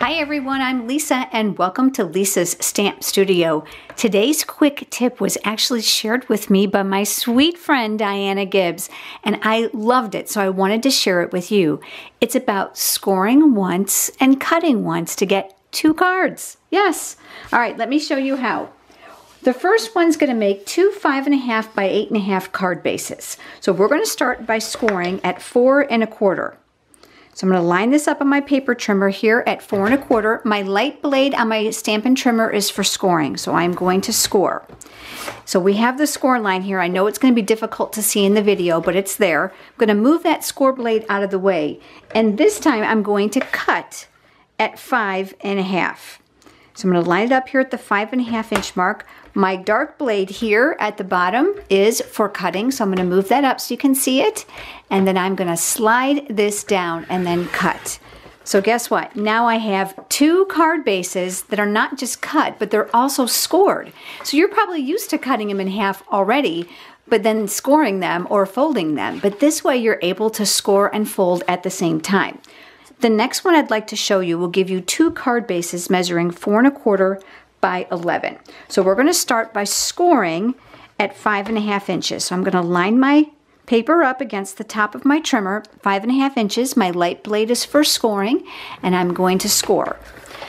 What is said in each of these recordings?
Hi everyone, I'm Lisa and welcome to Lisa's Stamp Studio. Today's quick tip was actually shared with me by my sweet friend Diana Gibbs, and I loved it, so I wanted to share it with you. It's about scoring once and cutting once to get 2 cards. Yes. All right, let me show you how. The first one's going to make 2 5.5 by 8.5 card bases. So we're going to start by scoring at 4 1/4. So I'm going to line this up on my paper trimmer here at 4 1/4. My light blade on my Stampin' Trimmer is for scoring, so I'm going to score. So we have the score line here. I know it's going to be difficult to see in the video, but it's there. I'm going to move that score blade out of the way, and this time I'm going to cut at 5 1/2. So I'm going to line it up here at the 5.5 inch mark. My dark blade here at the bottom is for cutting, so I'm going to move that up so you can see it. And then I'm going to slide this down and then cut. So guess what? Now I have 2 card bases that are not just cut, but they're also scored. So you're probably used to cutting them in half already, but then scoring them or folding them. But this way you're able to score and fold at the same time. The next one I'd like to show you will give you 2 card bases measuring 4 1/4 by 11. So we're going to start by scoring at 5.5 inches. So I'm going to line my paper up against the top of my trimmer, 5.5 inches. My light blade is for scoring, and I'm going to score.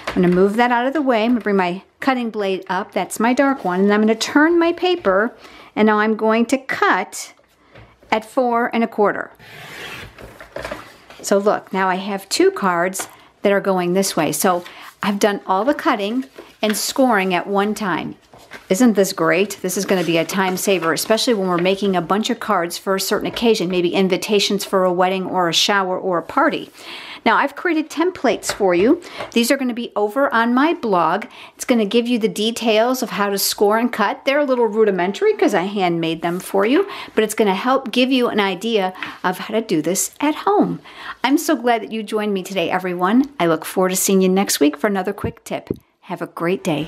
I'm going to move that out of the way. I'm going to bring my cutting blade up. That's my dark one. And I'm going to turn my paper, and now I'm going to cut at 4 1/4. So look, now I have 2 cards that are going this way. So I've done all the cutting and scoring at one time. Isn't this great? This is going to be a time saver, especially when we're making a bunch of cards for a certain occasion, maybe invitations for a wedding or a shower or a party. Now I've created templates for you. These are going to be over on my blog. It's going to give you the details of how to score and cut. They're a little rudimentary because I handmade them for you, but it's going to help give you an idea of how to do this at home. I'm so glad that you joined me today, everyone. I look forward to seeing you next week for another quick tip. Have a great day.